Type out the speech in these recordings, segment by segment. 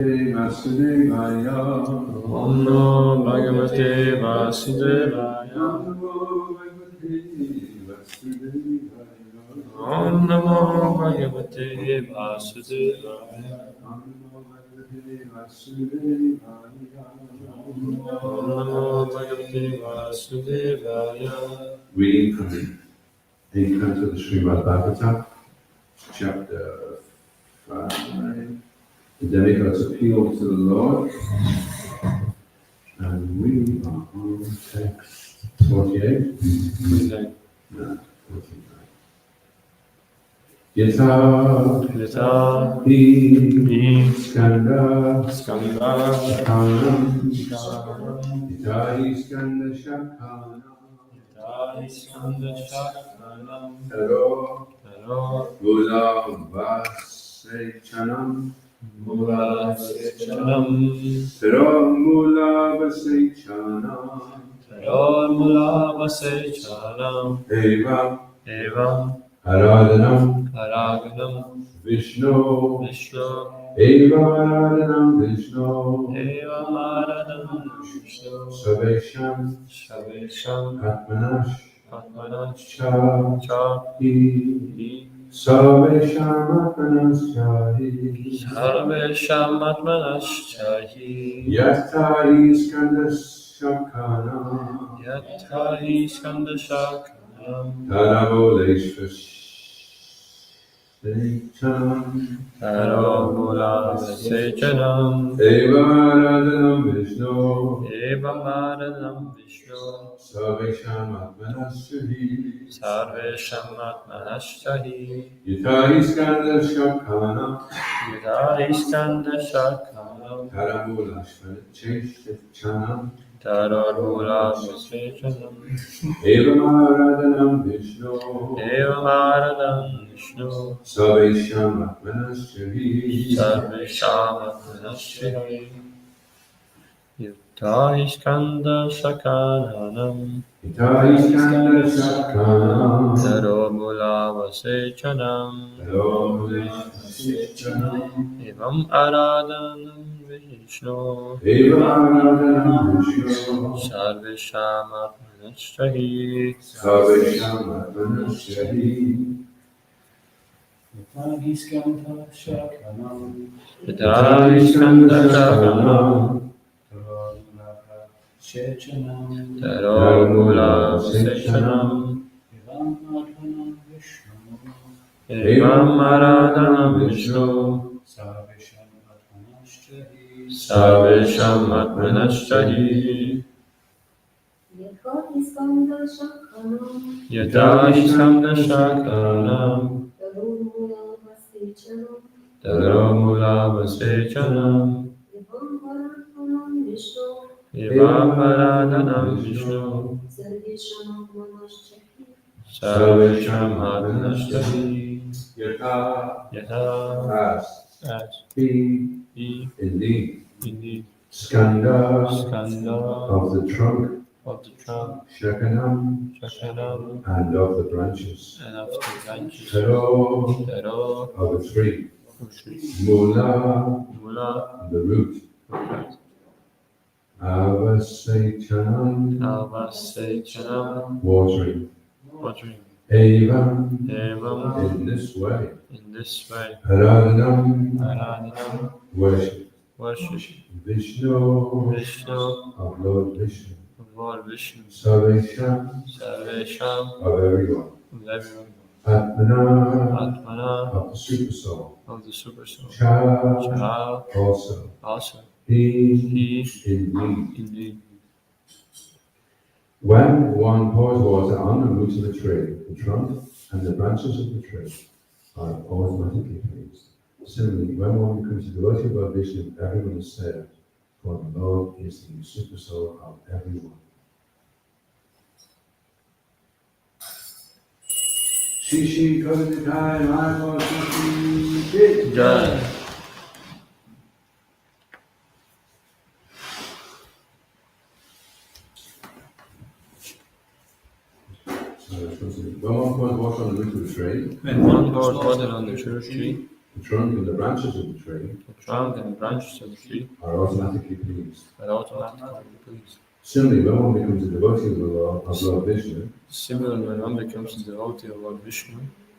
Vasudevaya. Om Namo Bhagavate Vasudevaya. Om Namo Bhagavate Vasudevaya. Om Namo Bhagavate Vasudevaya. Reading from the 8th canto of the Srimad Bhagavatam, chapter 5. The demigods appeal to the Lord, and we are on text 48. No, 49. Yata hi skanda shakhanam yata hi skanda shakhanam taro mula vasechanam taro mula vasechanam evam Aradhanam Vishnu Evam Aradhanam Vishnu Savesham Atmanash Chahi Savesham Atmanash Chahi Yatha Iskanda Shakhanam Taramoleshva Sechanam Evam Aradhanam Vishnu Savesham Atmanaschahi Yatha Iskanda Shakhanam Taramoleshva Sechanam Evam Aradhanam Vishnu Savesham Atmanaschahi Yutta Iskanda Sakananam Daromula Vasechanam Evam Aradhanam Vishnu Sarvesham Atmanaschahi Yutta Iskanda Sakanam Daromula Vasechanam Evam Aradhanam Vishnu Sarvesham Atmanaschahi Yata Iskanda Shakhanam Daromula Vasechanam Evam Aradhanam Vishnu Sarvesham Atmanaschahi Yata as indeed skanda of the trunk Shakhanam and of the branches Taro of the tree Mula the root Avasechanam watering Evam in this way Aradhanam worship Vishnu of Lord Vishnu Sarvesham of everyone Atmana of the super soul Cha also He indeed When one pours water on the roots of a tree, the trunk and the branches of the tree are automatically pleased. Similarly, when one becomes a devotee of Lord Vishnu, everyone is served, for the Lord is the super soul of everyone. Shishi Kavaditai Maiva Shishi Jai. When one pours water on the root of a tree, When one pours water on the church tree, The trunk and the branches of the tree the trunk and the branches of the tree are automatically pleased. are automatically pleased. Similarly, when one becomes a devotee of the Lord Vishnu, Similarly, when one becomes a devotee of Lord Vishnu,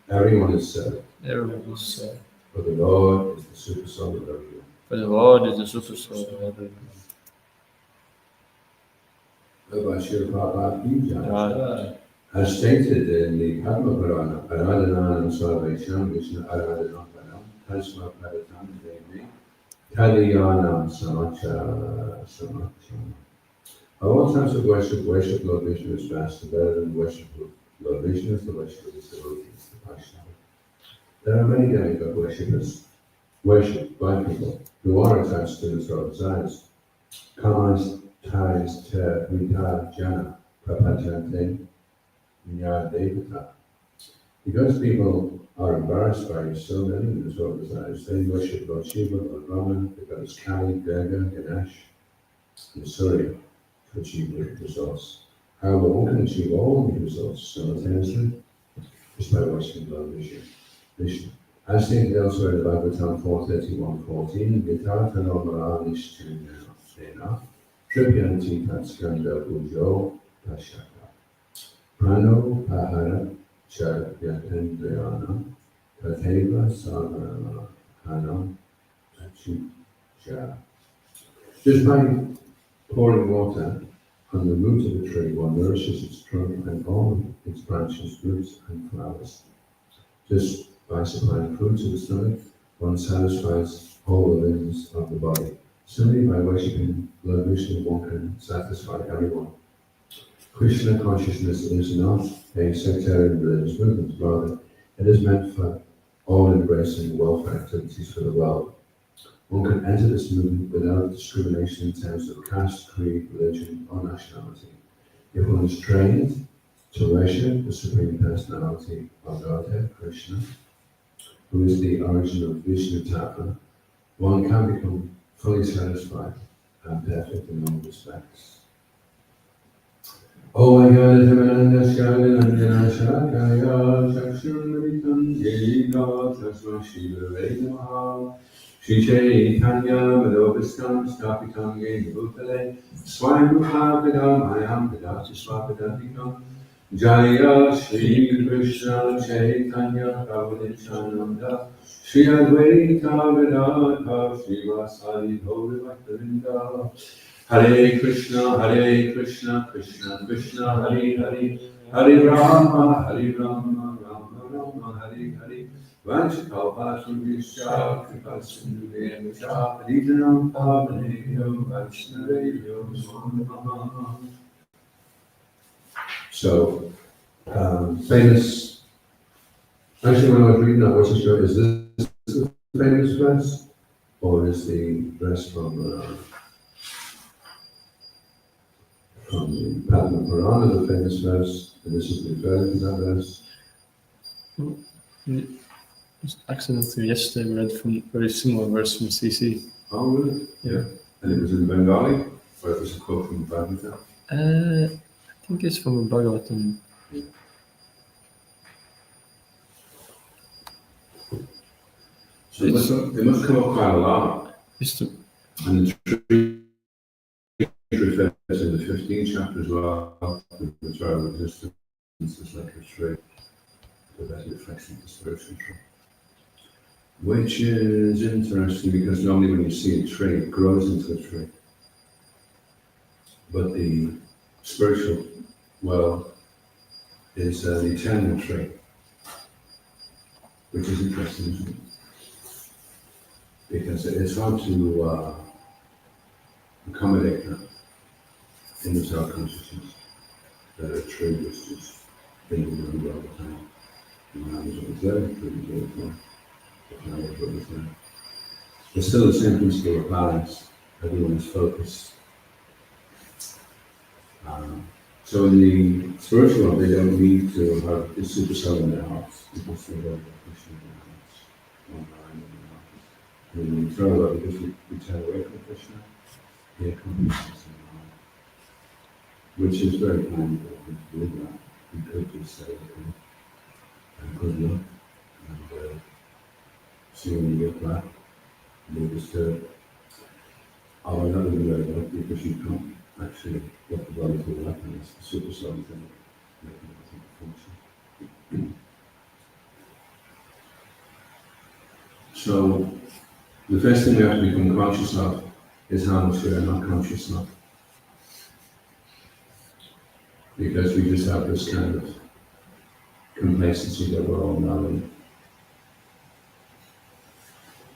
everyone is served. everyone is served. For the Lord is the super soul of everyone. For the Lord is the super soul of everyone. As stated in the Padma Purana, Aradhananam Sarvesham Vishnu Aradhananam Tasma Padatam Devi Tadiyanam Samachara. All types of worship Lord Vishnu is vast and better than worship Lord Vishnu is the worship of his devotees, the Vaishnava. There are many demigod worshipped by people who are attached to the Lord's desires. Kamas ties te vita jana prapajante devata. Because people are embarrassed by so many of the Lord's desires, they worship Lord Shiva, Lord Brahman, the goddess Kali, Durga, Ganesh, and Surya to achieve great results. However, one can achieve all these results simultaneously just by worshiping Lord Vishnu. As stated elsewhere in the Bhagavatam 4:31-14, Vitartano Maranishtunena, Tripyanti Tatskanda Pujo Pashaka, Prano Pahara Charyatendriana, Tateva Savarama Hanam Achuja. Just by pouring water on the root of the tree, one nourishes its trunk and all its branches, roots, and flowers. Just by supplying food to the stomach, one satisfies all the limbs of the body. Similarly, by worshipping Lord Vishnu, one can satisfy everyone. Krishna consciousness is not a sectarian religious movement, rather, it is meant for all-embracing welfare activities for the world. One can enter this movement without discrimination in terms of caste, creed, religion, or nationality. If one is trained to worship the Supreme Personality of Godhead, Krishna, who is the origin of Vishnu Tattva, one can become fully satisfied and perfect in all respects. Om Ayanatamanda Shalanandana Shakaya Chakshuramitam Yega Tasma Shiva Vedamaha Shri Chaitanya Madhobistam Stapitam Ye Bhutale Swayamruha Vedamayam Vedati Swapadadikam Jaya Shri Krishna Chaitanya Prabhu Nityananda Shri Advaita Vedanta Shri Vasadi Gauri Bhaktavinda Hare Krishna, Krishna Krishna, Hare Hare, Hare Rama, Rama Rama, Hare Hare. Vanchakalpasundhischa, Kripasundhuvecha, Paditanam Pavanebhyo, Vaishnavebhyo, Namo. So, famous. Actually, when I was reading that, I wasn't sure, is this the famous verse? Or is the verse from the Padma Purana, the famous verse, and this is referring to that verse? Accidentally, yesterday we read from a very similar verse from CC. Oh, really? Yeah. And it was in Bengali, or it was a quote from Bhagavatam? I think it's from a Bhagavatam. Yeah. So it must come up quite a lot. And the tree refers in the 15th chapter as well, which are existence is like a tree, but that reflects the spiritual tree. Which is interesting because normally when you see a tree, it grows into a tree. But the spiritual world is an eternal tree, which is interesting, isn't it? Because it's hard to accommodate that in the self-consciousness, that a tree was just being around all the time. And I was always there, the tree was always there. It's still the same principle applies. Everyone is focused. So in the spiritual world, they don't need to have the supercell in their hearts. Because they don't have Krishna in their hearts, one mind in their hearts. And in the eternal world, because we turn away from Krishna, he accomplishes in the heart. Which is very kind of him to do that. He could just say, okay, good luck. And See when you get back, you disturb. Oh, another way about because you can't actually get the body to work and it's the super solid thing making everything function. So the first thing we have to become conscious of is how much we are not conscious of. Because we just have this kind of complacency that we're all knowing.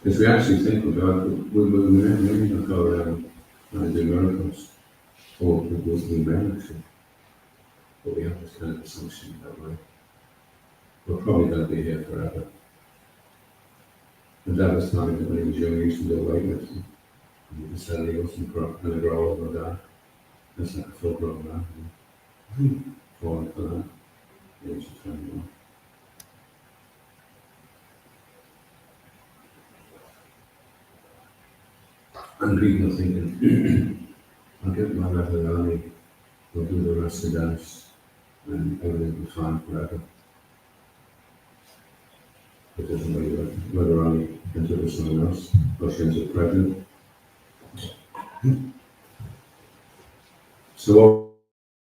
If we actually think about it, we may not go around and do miracles, or we may actually, but we have this kind of assumption that we're probably going to be here forever. And that was time that when he was young, he used to do weightlifting. And he just said he wasn't going to grow up or die. That's like a full grown man. Falling for that, age of 21. And people thinking, I'll get my level early, we'll do the rest of the dance, and everything will be fine forever. It doesn't really work. Whether I ends up with someone else, or she ends up pregnant. So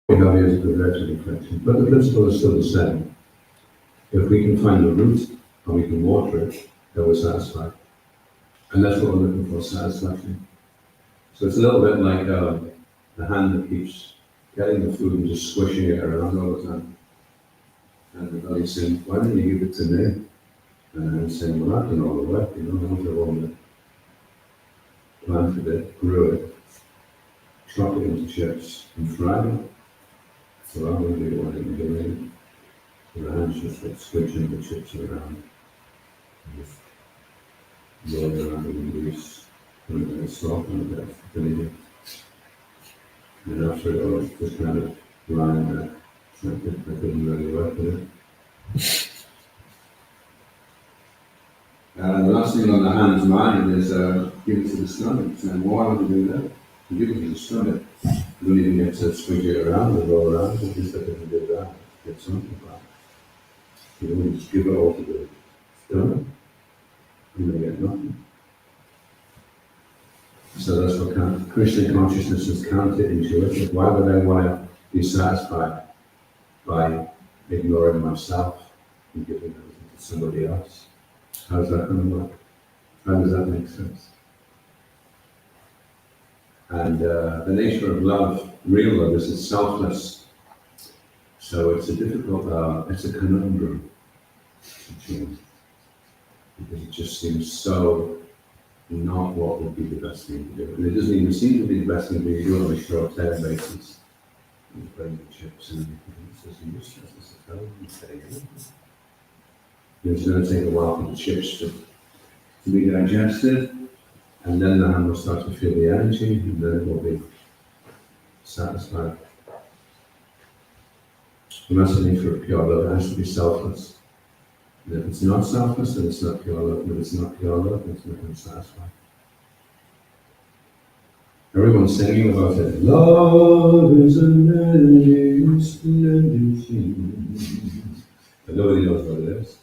what we have here is a progressive reflection, but the principle is still the same. If we can find the root, and we can water it, then we're satisfied. And that's what we're looking for, satisfaction. So it's a little bit like the hand that keeps getting the food and just squishing it around all the time. And the body's saying, why didn't you give it to me? And I'm saying, well, I've done all the work, you know, I was the one that planted it, grew it, chopped it into chips, and fried it. So I'm going to do what I'm doing. So the hand's just like squishing the chips around. And just rolling around in the grease, putting it in the salt and a bit of vinegar. And after it all, it's just kind of lying there. So I couldn't really work with it. The last thing on the hand's mind is give it to the stomach. Saying, well, why would you do that? You give it to the stomach. You don't even get to squeeze it around and roll around. You just have to do that. Get something back. You don't just give it all to the stomach. You're going to get nothing. So that's what Krishna consciousness is counterintuitive. Why would I want to be satisfied by ignoring myself and giving everything to somebody else? How's that going to work? How does that make sense? And the nature of love, real love, is it's selfless. So it's a difficult, it's a conundrum to change. Because it just seems so not what would be the best thing to do. And it doesn't even seem to be the best thing to do on a short-term basis. You play the chips and everything. It's just useless. It's a failure. It's going to take a while for the chips to be digested, and then the hand will start to feel the energy, and then it will be satisfied. And that's the nature of pure love. It has to be selfless. And if it's not selfless, then it's not pure love. And if it's not pure love, then it's not going to satisfy. Everyone's singing about it. Love is a very splendid thing. But nobody knows what it is.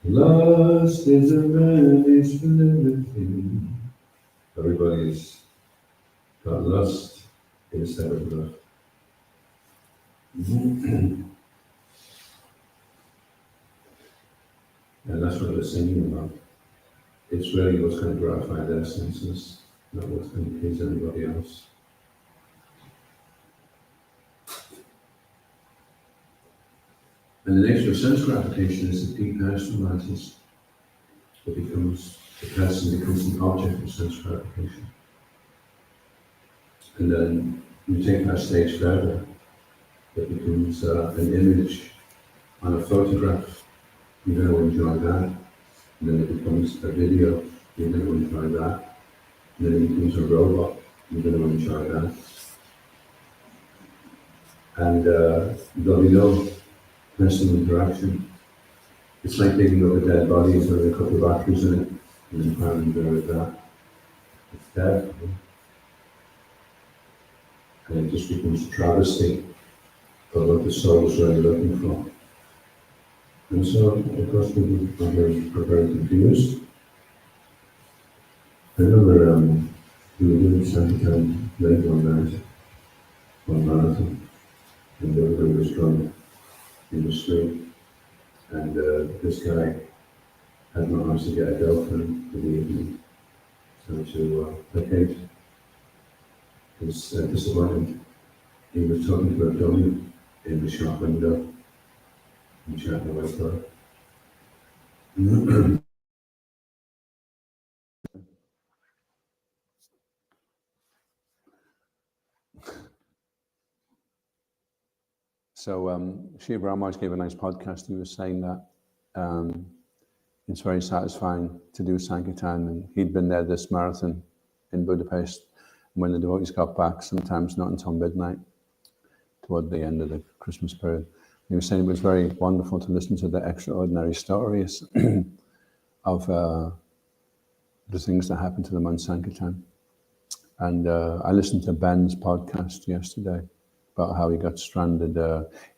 Lust is a very splendid thing. Everybody's got lust instead of love. And that's what they're singing about. It's really what's going to gratify their senses, not what's going to please anybody else. And the nature of sense gratification is it depersonalizes. The person becomes an object of sense gratification. And then you take that stage further, it becomes an image on a photograph. You're going to enjoy that. And then it becomes a video. You're going to enjoy that. And then it becomes a robot. You're going to enjoy that. And there'll be no personal interaction. It's like digging up a dead body and throwing a couple of batteries in it, and then finding there with that. It's dead. And it just becomes a travesty of what the soul is really looking for. And so, of course, people are very confused. I remember we were doing Sankirtan late one night, one marathon, and everybody was drunk in the street, and this guy had managed to get a girlfriend for the evening, so to placate his disappointment, he was talking to a dummy in the shop window and chatting away for her. So Shiva Ramaj gave a nice podcast. He was saying that it's very satisfying to do Sankirtan, and he'd been there this marathon in Budapest. And when the devotees got back, sometimes not until midnight, toward the end of the Christmas period, he was saying it was very wonderful to listen to the extraordinary stories of the things that happened to them on Sankirtan. And I listened to Ben's podcast yesterday about how he got stranded.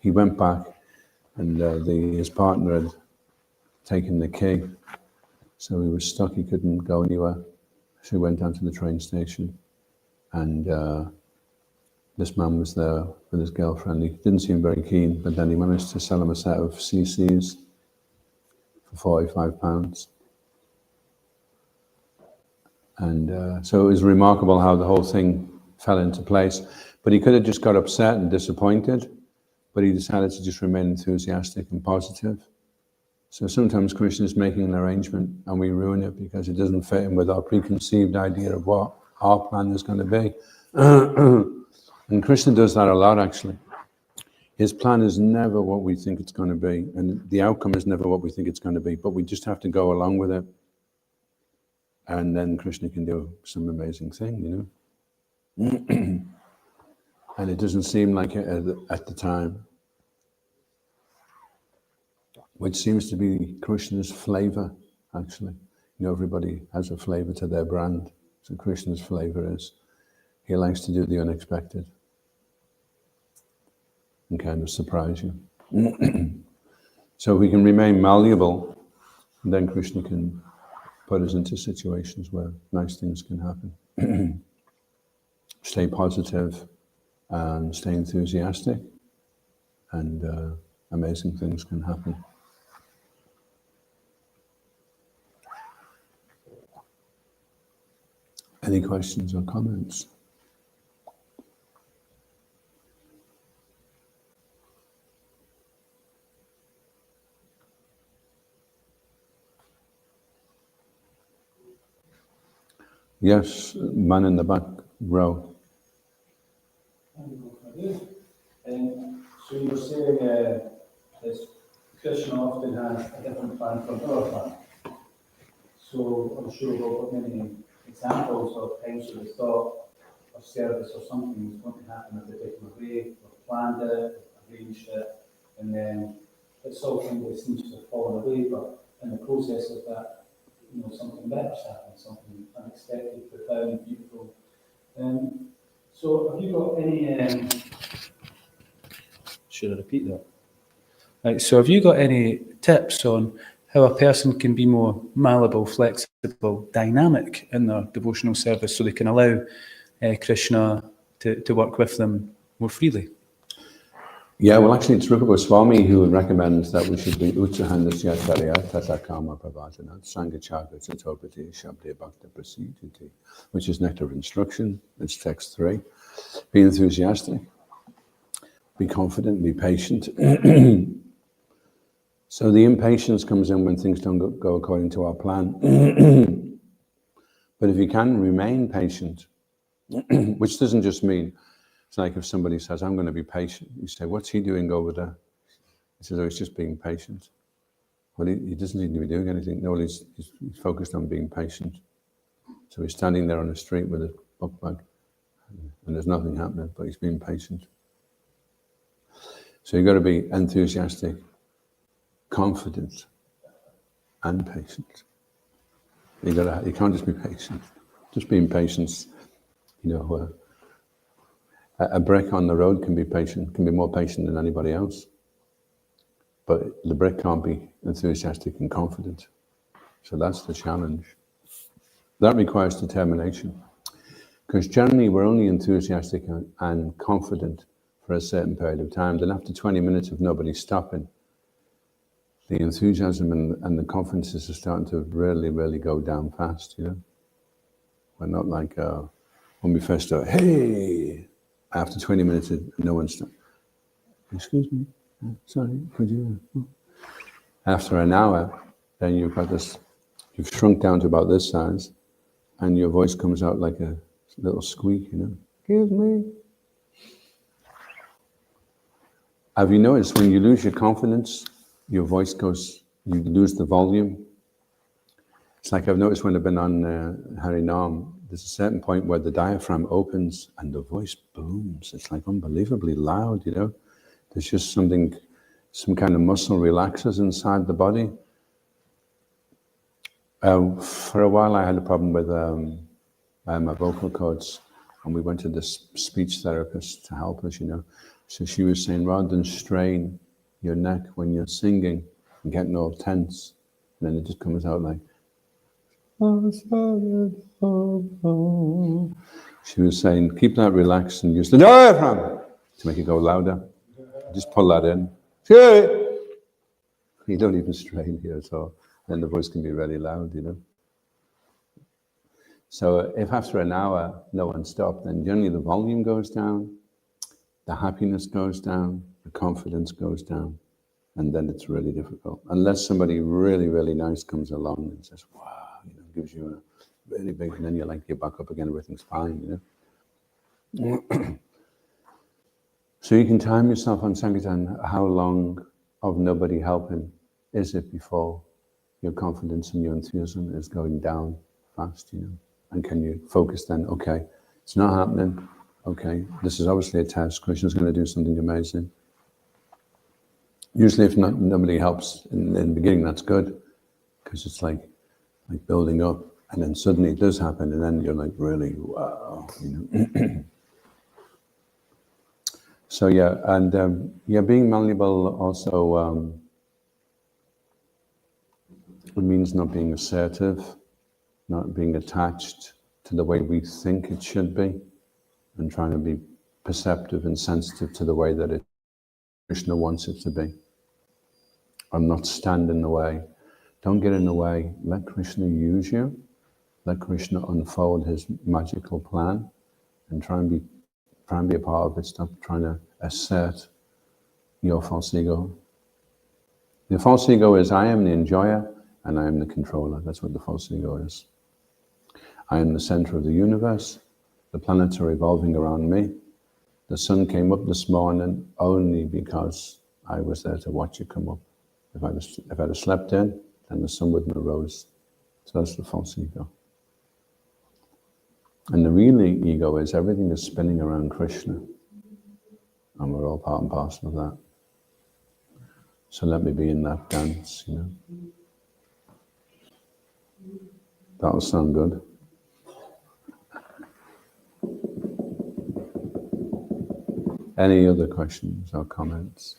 He went back, and his partner had taken the key, so he was stuck. He couldn't go anywhere. So he went down to the train station, and this man was there with his girlfriend. He didn't seem very keen, but then he managed to sell him a set of CCs for £45. And so it was remarkable how the whole thing fell into place. But he could have just got upset and disappointed, but he decided to just remain enthusiastic and positive. So sometimes Krishna is making an arrangement and we ruin it because it doesn't fit in with our preconceived idea of what our plan is going to be. And Krishna does that a lot, actually. His plan is never what we think it's going to be, and the outcome is never what we think it's going to be, but we just have to go along with it. And then Krishna can do some amazing thing, you know. And it doesn't seem like it at the time, which seems to be Krishna's flavor, actually. You know, everybody has a flavor to their brand. So Krishna's flavor is, he likes to do the unexpected and kind of surprise you. So we can remain malleable, and then Krishna can put us into situations where nice things can happen. Stay positive and stay enthusiastic, and amazing things can happen. Any questions or comments? Yes, man in the back row. So you were saying that Krishna often has a different plan from our plan. So I'm sure we've got many examples of times where we thought a service or something was going to happen a particular way, or planned it, arranged it, and then it's all kind of seems to have fallen away, but in the process of that, you know, something better's happened, something unexpected, profound, beautiful. So have you got any... Should I repeat that? Right, so have you got any tips on how a person can be more malleable, flexible, dynamic in their devotional service so they can allow Krishna to work with them more freely? Yeah, well, actually, it's Rupa Goswami who recommends that we should be Utsahandasya Tarya Tata Kama Pravajanat Sangachaka Satopati Shabde Bhakta Prasiditi, which is nectar of instruction. It's text 3. Be enthusiastic, be confident, be patient. So the impatience comes in when things don't go according to our plan. But if you can remain patient, which doesn't just mean, it's like if somebody says, I'm going to be patient, you say, what's he doing over there? He says, oh, he's just being patient. Well, he doesn't need to be doing anything. No, he's focused on being patient. So he's standing there on the street with a book bag, and there's nothing happening, but he's being patient. So you've got to be enthusiastic, confident, and patient. You can't just be patient. Just being patient, you know, a brick on the road can be patient, can be more patient than anybody else. but the brick can't be enthusiastic and confident. So that's the challenge. That requires determination. Because generally we're only enthusiastic and confident for a certain period of time. Then after 20 minutes of nobody stopping, the enthusiasm and the confidences are starting to really, really go down fast, you know. We're not like when we first start, hey, after 20 minutes, no one stopped. Excuse me, sorry, could you? After an hour, then you've got this, you've shrunk down to about this size, and your voice comes out like a little squeak, you know. Excuse me. Have you noticed when you lose your confidence, your voice goes, you lose the volume? It's like I've noticed when I've been on Harinam, there's a certain point where the diaphragm opens and the voice booms. It's like unbelievably loud, you know. There's just something, some kind of muscle relaxes inside the body. For a while I had a problem with my vocal cords, and we went to this speech therapist to help us, you know. So she was saying, rather than strain your neck when you're singing and getting all tense, and then it just comes out like, she was saying, keep that relaxed and use the diaphragm to make it go louder. Just pull that in. You don't even strain here at all. Then the voice can be really loud, you know. So if after an hour no one stopped, then generally the volume goes down, the happiness goes down, the confidence goes down, and then it's really difficult. Unless somebody really, really nice comes along and says, wow, you know, gives you a really big, and then you're like, you're back up again, everything's fine, you know. So you can time yourself on Sankirtan, how long of nobody helping is it before your confidence and your enthusiasm is going down fast, you know? And can you focus then, okay, it's not happening, okay, this is obviously a test, Krishna's going to do something amazing. Usually if nobody helps in the beginning, that's good, because it's like building up, and then suddenly it does happen, and then you're like, really, wow, you know. So yeah, and being malleable also, it means not being assertive, not being attached to the way we think it should be, and trying to be perceptive and sensitive to the way that Krishna wants it to be. And not stand in the way. Don't get in the way. Let Krishna use you. Let Krishna unfold his magical plan, and try and be a part of it. Stop trying to assert your false ego. The false ego is, I am the enjoyer and I am the controller. That's what the false ego is. I am the center of the universe. The planets are revolving around me. The sun came up this morning only because I was there to watch it come up. If I'd have slept in, then the sun wouldn't have rose. So that's the false ego. And the real ego is everything is spinning around Krishna. And we're all part and parcel of that. So let me be in that dance, you know. That'll sound good. Any other questions or comments?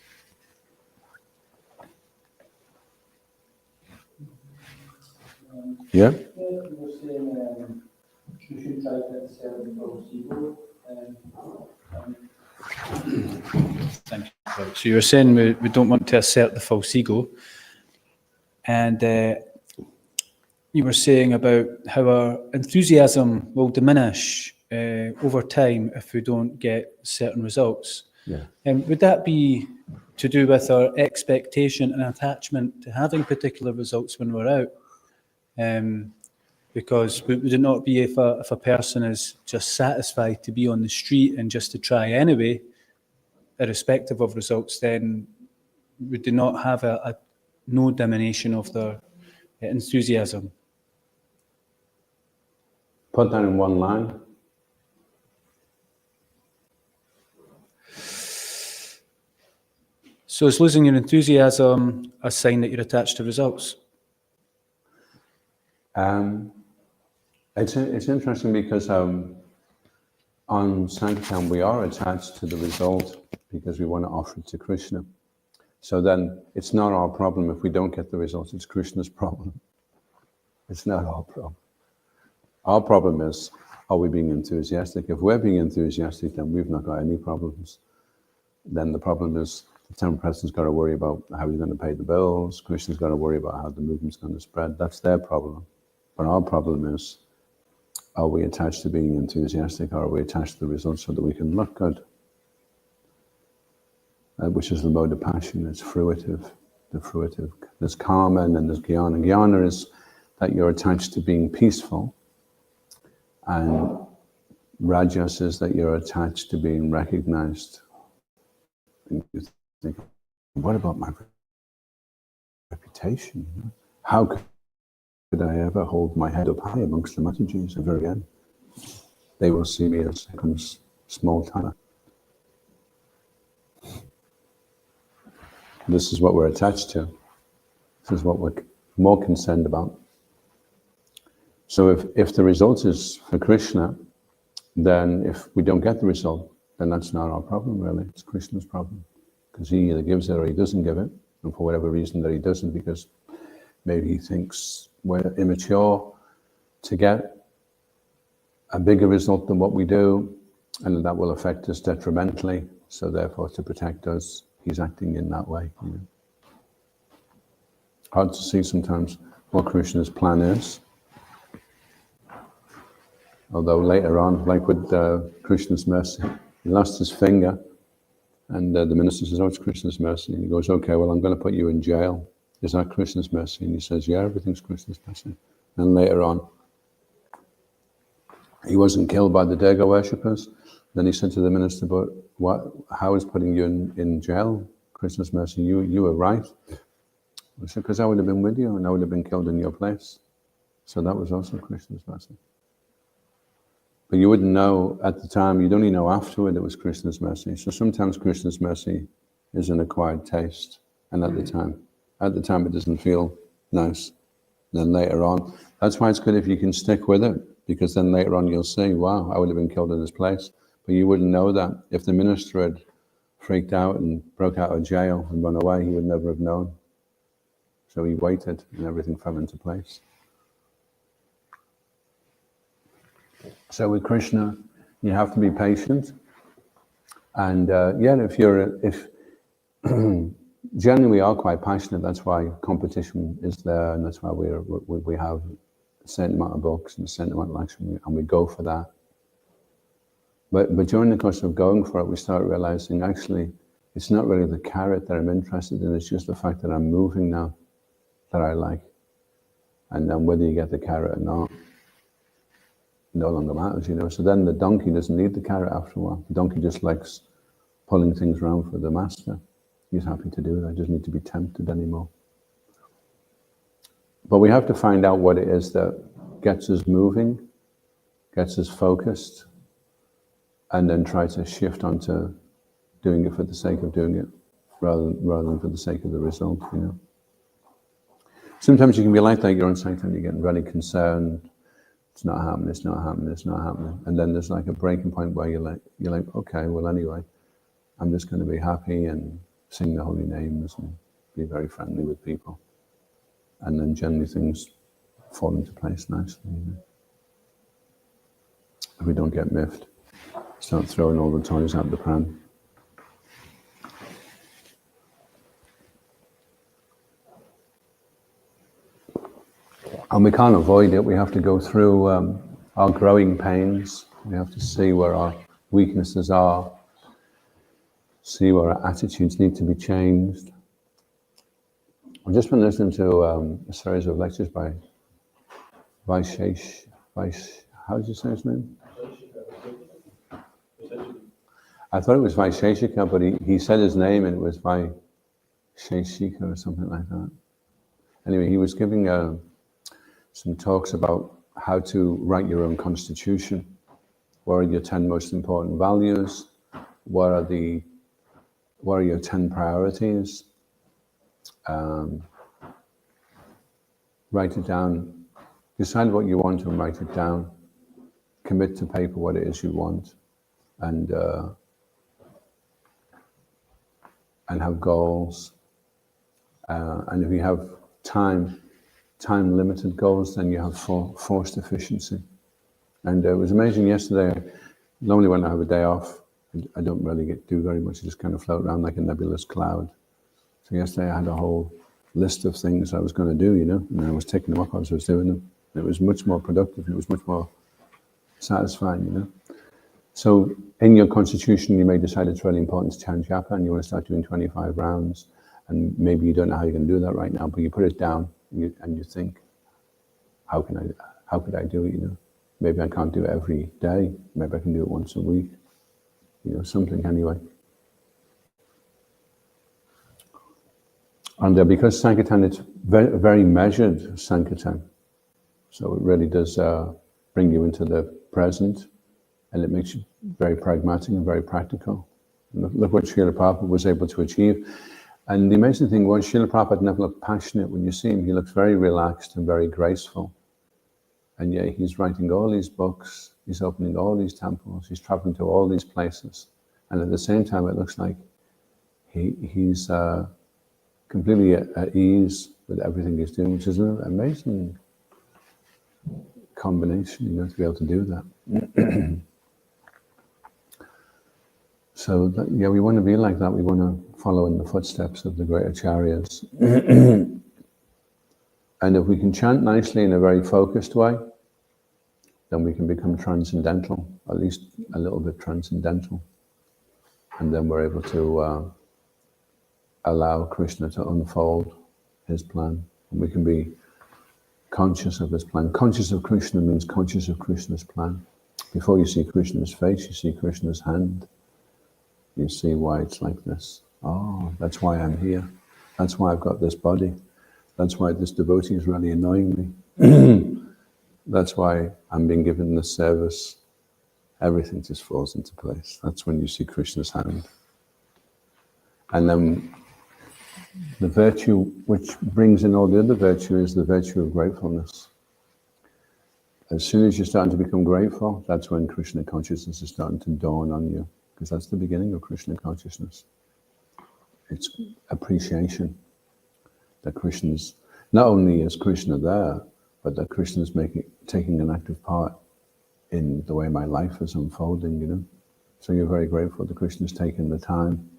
Yeah? You were saying you should try to sell the false ego. Thank you. So you were saying we don't want to assert the false ego, and you were saying about how our enthusiasm will diminish over time if we don't get certain results. Yeah. And would that be to do with our expectation and attachment to having particular results when we're out? Because would it not be if a person is just satisfied to be on the street and just to try anyway, irrespective of results, then would they not have a no diminution of their enthusiasm? Put that in one line. So is losing your enthusiasm a sign that you're attached to results? It's interesting because on Sankirtan we are attached to the result because we want to offer it to Krishna. So then it's not our problem if we don't get the results, it's Krishna's problem. It's not our problem. Our problem is, are we being enthusiastic? If we're being enthusiastic, then we've not got any problems. Then the problem is the temple president's got to worry about how he's going to pay the bills. Krishna's got to worry about how the movement's going to spread. That's their problem. But our problem is, are we attached to being enthusiastic, or are we attached to the results so that we can look good? Which is the mode of passion. It's fruitive. The fruitive. There's karma and then there's jnana. Jnana is that you're attached to being peaceful, and rajas is that you're attached to being recognized. And you think, what about my reputation? How could I ever hold my head up high amongst the Matajis ever again? They will see me as some small time. This is what we're attached to. This is what we're more concerned about. So if the result is for Krishna, then if we don't get the result, then that's not our problem really, it's Krishna's problem. Because he either gives it or he doesn't give it, and for whatever reason that he doesn't, because maybe he thinks we're immature to get a bigger result than what we do, and that will affect us detrimentally, so therefore to protect us, he's acting in that way. You know. Hard to see sometimes what Krishna's plan is. Although later on, like with Krishna's mercy, he lost his finger, and the minister says, oh, it's Krishna's mercy. And he goes, okay, well, I'm going to put you in jail. Is that Krishna's mercy? And he says, yeah, everything's Krishna's mercy. And later on, he wasn't killed by the Durga worshippers. Then he said to the minister, but how is putting you in jail Krishna's mercy? You were right. I said, because I would have been with you and I would have been killed in your place. So that was also Krishna's mercy. But you wouldn't know at the time, you'd only know afterward it was Krishna's mercy. So sometimes Krishna's mercy is an acquired taste. And at the time it doesn't feel nice. Then later on, that's why it's good if you can stick with it, because then later on you'll see, wow, I would have been killed in this place. But you wouldn't know that. If the minister had freaked out and broke out of jail and run away, he would never have known. So he waited and everything fell into place. So with Krishna, you have to be patient. And generally we are quite passionate. That's why competition is there, and that's why we have a certain amount of books and a certain amount of action, and we go for that. But during the course of going for it, we start realizing actually it's not really the carrot that I'm interested in, it's just the fact that I'm moving now that I like. And then whether you get the carrot or not, no longer matters, you know. So then the donkey doesn't need the carrot after a while. The donkey just likes pulling things around for the master. He's happy to do that, doesn't need to be tempted anymore. But we have to find out what it is that gets us moving, gets us focused, and then try to shift onto doing it for the sake of doing it, rather than for the sake of the result, you know. Sometimes you can be like that, you're on sanctum, you're getting really concerned, it's not happening, it's not happening, it's not happening. And then there's like a breaking point where you're like, okay, well anyway, I'm just going to be happy and sing the holy names and be very friendly with people. And then generally things fall into place nicely, you know. If we don't get miffed, start throwing all the toys out the pram. And we can't avoid it. We have to go through our growing pains. We have to see where our weaknesses are, see where our attitudes need to be changed. I've just been listening to a series of lectures by Vaishesh, how did you say his name? I thought it was Vaisheshika, but he said his name and it was Vaisheshika or something like that. Anyway, he was giving some talks about how to write your own constitution. What are your 10 most important values? What are your 10 priorities? Write it down. Decide what you want and write it down. Commit to paper what it is you want, and have goals. And if you have time limited goals, then you have forced efficiency. And it was amazing yesterday. Normally when I have a day off, I don't really do very much. I just kind of float around like a nebulous cloud. So yesterday I had a whole list of things I was going to do, you know, and I was taking them up as I was doing them. It was much more productive. It was much more satisfying, you know. So in your constitution, you may decide it's really important to chant japa and you want to start doing 25 rounds. And maybe you don't know how you're going to do that right now, but you put it down and you think, how could I do it, you know? Maybe I can't do it every day. Maybe I can do it once a week. You know, something anyway. And because Sankirtan, it's very, very measured Sankirtan. So it really does bring you into the present, and it makes you very pragmatic and very practical. Look what Srila Prabhupada was able to achieve. And the amazing thing was, Srila Prabhupada never looked passionate. When you see him, he looks very relaxed and very graceful. And yet he's writing all these books, he's opening all these temples, he's traveling to all these places. And at the same time, it looks like he's completely at ease with everything he's doing, which is an amazing combination, you know, to be able to do that. So, yeah, we want to be like that. We want to follow in the footsteps of the great acharyas. And if we can chant nicely in a very focused way, then we can become transcendental, at least a little bit transcendental. And then we're able to allow Krishna to unfold his plan. And we can be conscious of his plan. Conscious of Krishna means conscious of Krishna's plan. Before you see Krishna's face, you see Krishna's hand. You see why it's like this. Oh, that's why I'm here. That's why I've got this body. That's why this devotee is really annoying me. That's why I'm being given this service. Everything just falls into place. That's when you see Krishna's hand. And then the virtue which brings in all the other virtue is the virtue of gratefulness. As soon as you're starting to become grateful, that's when Krishna consciousness is starting to dawn on you, because that's the beginning of Krishna consciousness. It's appreciation that Krishna's, not only is Krishna there, but that Krishna's taking an active part in the way my life is unfolding, you know. So you're very grateful that Krishna's taken the time.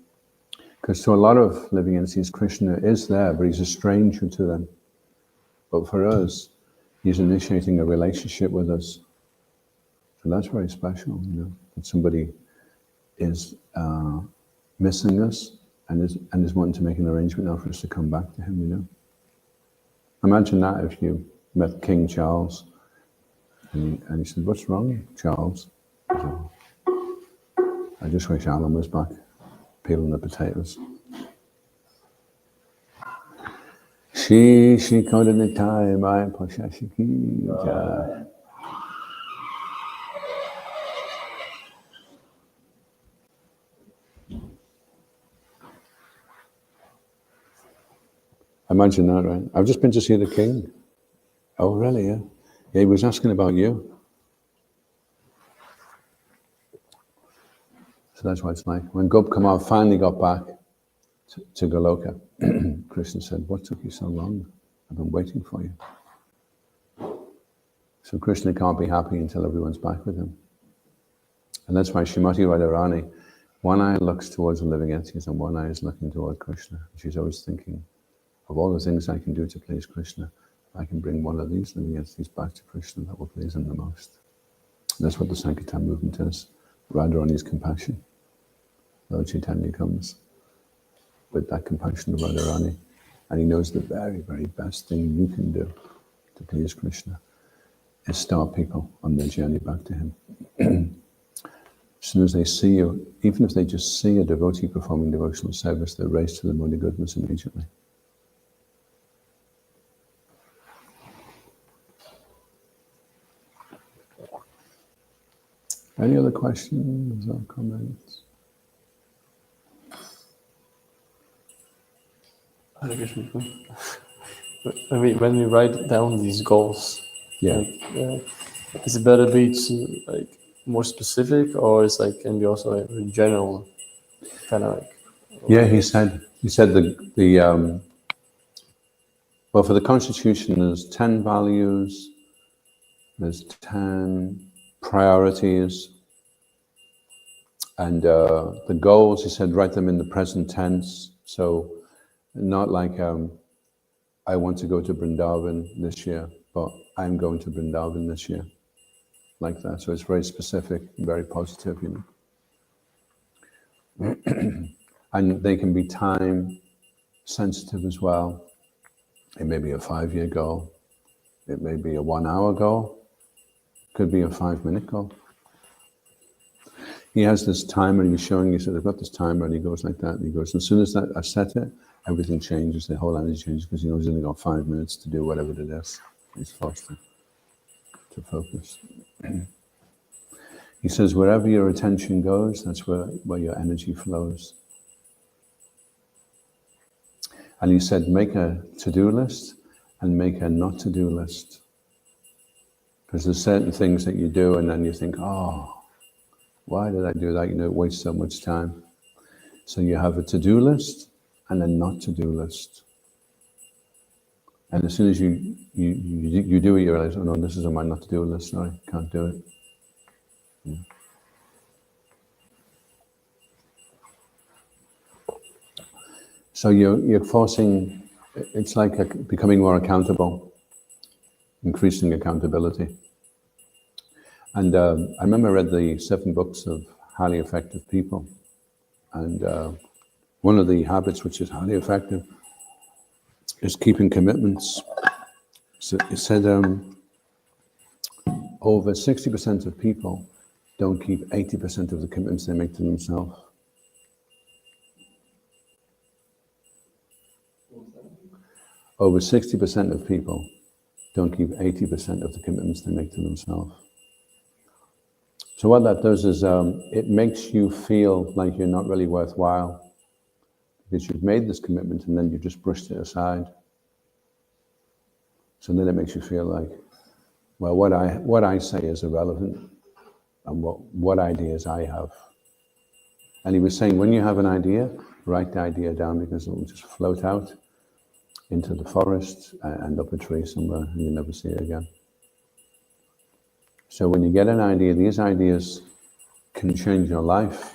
Because to a lot of living entities, Krishna is there, but he's a stranger to them. But for us, he's initiating a relationship with us. So that's very special, you know, that somebody is missing us and is wanting to make an arrangement now for us to come back to him, you know. Imagine that if you met King Charles and he said, "What's wrong, Charles?" I said, "I just wish Alan was back, peeling the potatoes." She called in the time, I Imagine that, right? I've just been to see the king. Oh, really? Yeah. Yeah, he was asking about you. So that's what it's like. When Gop Kamal finally got back to Goloka, Krishna said, "What took you so long? I've been waiting for you." So Krishna can't be happy until everyone's back with him. And that's why Srimati Radharani, one eye looks towards the living entities and one eye is looking toward Krishna. She's always thinking, of all the things I can do to please Krishna, if I can bring one of these living entities back to Krishna, that will please him the most. And that's what the Sankirtan movement is. Radharani's compassion. Lord Chaitanya comes with that compassion of Radharani, and he knows the very, very best thing you can do to please Krishna is start people on their journey back to him. As soon as they see you, even if they just see a devotee performing devotional service, they race to the Muddy goodness immediately. Any other questions or comments? When we write down these goals, Yeah. Is it better to be like more specific, or is like can be also like a general kind of like? Yeah, he said Well, for the Constitution, there's 10 values, there's 10 priorities, and the goals, he said, write them in the present tense. So not like I want to go to Vrindavan this year, but I'm going to Vrindavan this year, like that. So it's very specific, very positive, you know. And they can be time sensitive as well. It may be a 5-year goal. It may be a 1-hour goal. Could be a 5-minute goal. He has this timer, and he's showing you, so I've got this timer, and he goes like that, and he goes, as soon as that I set it, everything changes, the whole energy changes, because he knows he's only got 5 minutes to do whatever it is. He's forced to focus. He says, wherever your attention goes, that's where your energy flows. And he said, make a to-do list and make a not to-do list. Because there's certain things that you do and then you think, oh, why did I do that? You know, it wastes so much time. So you have a to-do list and a not to-do list. And as soon as you do it, you realize, oh no, this is on my not to-do list. Sorry, can't do it. Yeah. So you're forcing, it's like becoming more accountable, increasing accountability. And I remember I read the 7 books of highly effective people. And one of the habits which is highly effective is keeping commitments. So it said over 60% of people don't keep 80% of the commitments they make to themselves. Over 60% of people don't keep 80% of the commitments they make to themselves. So what that does is it makes you feel like you're not really worthwhile because you've made this commitment and then you just brushed it aside. So then it makes you feel like, well, what I say is irrelevant and what ideas I have. And he was saying, when you have an idea, write the idea down because it will just float out into the forest and up a tree somewhere and you'll never see it again. So when you get an idea, these ideas can change your life.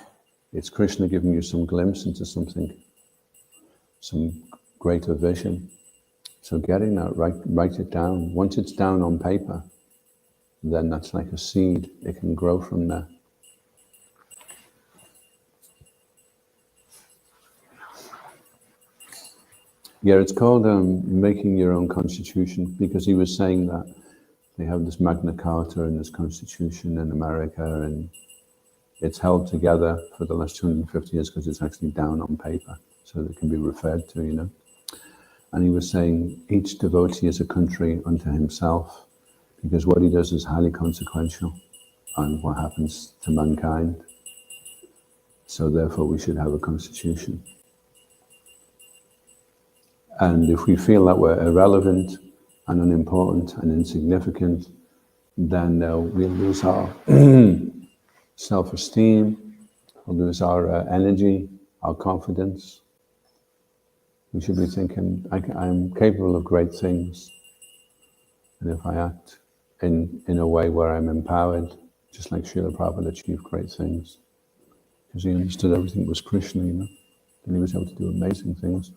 It's Krishna giving you some glimpse into something, some greater vision. So getting that, write it down. Once it's down on paper, then that's like a seed. It can grow from there. Yeah, it's called making your own constitution, because he was saying that they have this Magna Carta and this constitution in America, and it's held together for the last 250 years because it's actually down on paper, so that it can be referred to, you know. And he was saying each devotee is a country unto himself, because what he does is highly consequential on what happens to mankind. So therefore we should have a constitution. And if we feel that we're irrelevant and unimportant and insignificant, then we'll lose our self-esteem, we'll lose our energy, our confidence. We should be thinking, I'm capable of great things. And if I act in a way where I'm empowered, just like Srila Prabhupada achieved great things, because he understood everything was Krishna, you know, and he was able to do amazing things.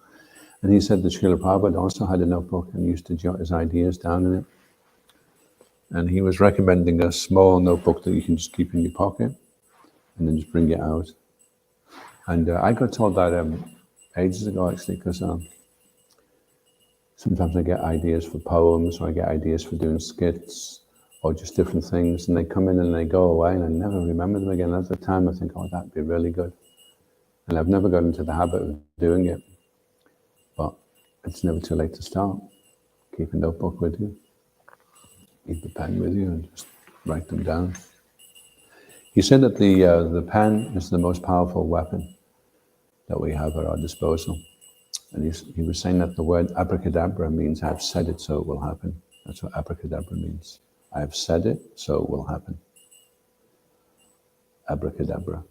And he said that Srila Prabhupada also had a notebook and he used to jot his ideas down in it. And he was recommending a small notebook that you can just keep in your pocket and then just bring it out. And I got told that ages ago, actually, because sometimes I get ideas for poems, or I get ideas for doing skits, or just different things, and they come in and they go away, and I never remember them again. At the time, I think, oh, that'd be really good. And I've never got into the habit of doing it. But it's never too late to start. Keep a notebook with you. Keep the pen with you and just write them down. He said that the pen is the most powerful weapon that we have at our disposal. And he was saying that the word abracadabra means I've said it, so it will happen. That's what abracadabra means. I have said it, so it will happen. Abracadabra.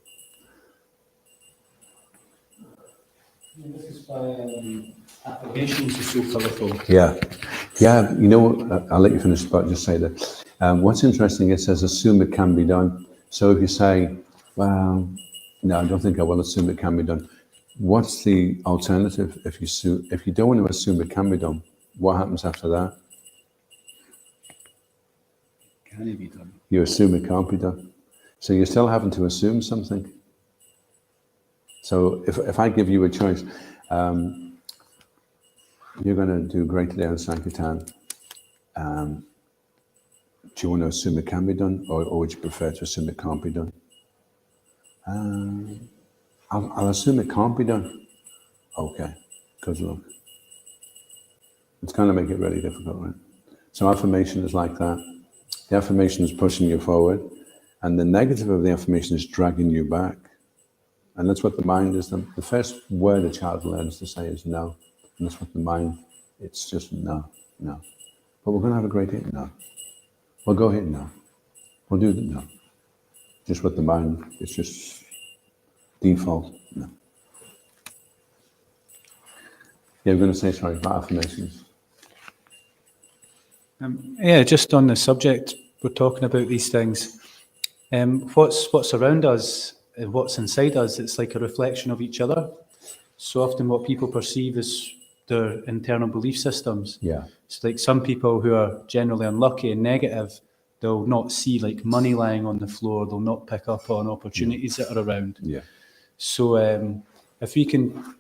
This is why Affirmations are so colourful. Yeah, yeah. You know what? I'll let you finish, but just say that. What's interesting, it says assume it can be done. So if you say, well, no, I don't think I will assume it can be done. What's the alternative if you don't want to assume it can be done? What happens after that? Can it be done? You assume it can't be done. So you're still having to assume something. So if I give you a choice, you're going to do great today on Sankirtan. Do you want to assume it can be done, or would you prefer to assume it can't be done? I'll assume it can't be done. Okay, good luck. It's going to make it really difficult, right? So affirmation is like that. The affirmation is pushing you forward, and the negative of the affirmation is dragging you back. And that's what the mind is. The first word a child learns to say is no. And that's what the mind, it's just no, no. But we're going to have a great day? No. We'll go here? No. We'll do that? No. Just what the mind, it's just default? No. Yeah, we're going to say, sorry, about affirmations. Yeah, just on the subject, we're talking about these things. What's around us, what's inside us, it's like a reflection of each other. So often what people perceive as their internal belief systems. Yeah. It's like some people who are generally unlucky and negative, they'll not see like money lying on the floor, they'll not pick up on opportunities that are around. Yeah. So if we can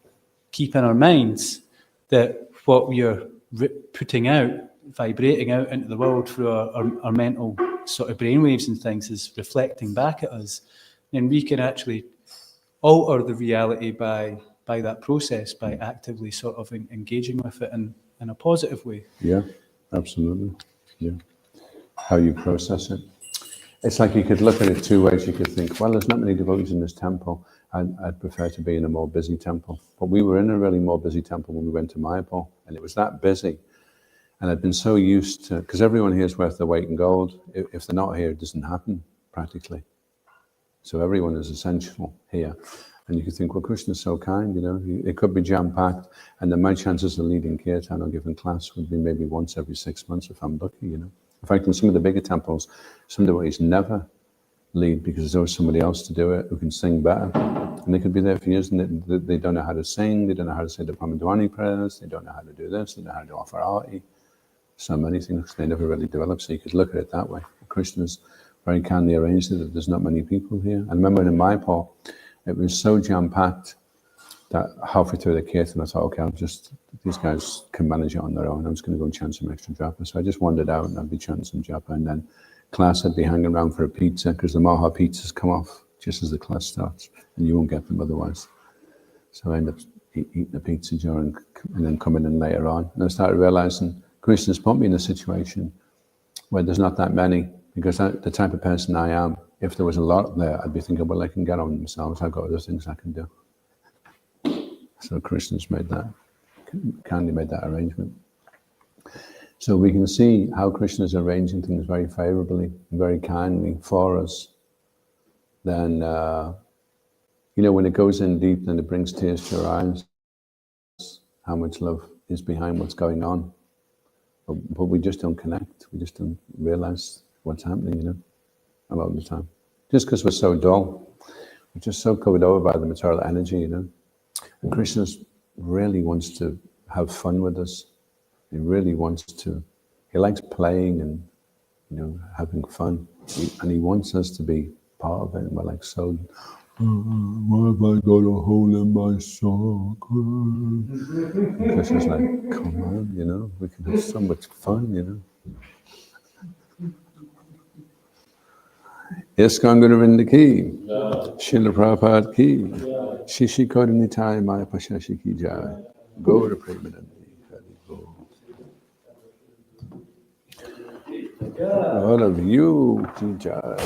keep in our minds that what we are putting out, vibrating out into the world through our mental sort of brainwaves and things is reflecting back at us, then we can actually alter the reality by that process, by actively sort of engaging with it in a positive way. Yeah, absolutely. Yeah. How you process it. It's like you could look at it two ways. You could think, well, there's not many devotees in this temple. I'd prefer to be in a more busy temple. But we were in a really more busy temple when we went to Mayapur, and it was that busy. And I'd been so used to, because everyone here is worth their weight in gold. If they're not here, it doesn't happen practically. So everyone is essential here. And you could think, well, Krishna's so kind, you know, it could be jam-packed. And then my chances of leading kirtan or giving class would be maybe once every 6 months if I'm lucky, you know. In fact, in some of the bigger temples, some devotees never lead because there's always somebody else to do it who can sing better. And they could be there for years and they don't know how to sing, they don't know how to say the Pamadwani prayers, they don't know how to do this, they don't know how to offer arati. So many things they never really develop. So you could look at it that way. Krishna's very kindly arranged it that there's not many people here. I remember in Mayapur, it was so jam-packed that halfway through the kirtan, I thought, okay, these guys can manage it on their own. I'm just going to go and chant some extra japa. So I just wandered out and I'd be chanting some japa. And then class, I'd be hanging around for a pizza because the Maha pizzas come off just as the class starts and you won't get them otherwise. So I ended up eating a pizza during and then coming in later on. And I started realizing Krishna's put me in a situation where there's not that many because the type of person I am, if there was a lot there, I'd be thinking, well, I can get on themselves. I've got other things I can do. So Krishna's kindly made that arrangement. So we can see how Krishna's arranging things very favorably, very kindly for us. Then, you know, when it goes in deep, then it brings tears to your eyes, how much love is behind what's going on. But we just don't connect. We just don't realize what's happening, you know, a lot of the time. Just because we're so dull. We're just so covered over by the material energy, you know. And Krishna really wants to have fun with us. He really wants to. He likes playing and, you know, having fun. And he wants us to be part of it. And we're like, so, why have I got a hole in my sock? And Krishna's like, come on, you know, we can have so much fun, you know. ISKCON Guruvrinda ki, Srila Prabhupada ki, Shishi Kodinitai Maya Pashashi ki jai, Gaura Premanandi, Hari Bol. All of you ki jai.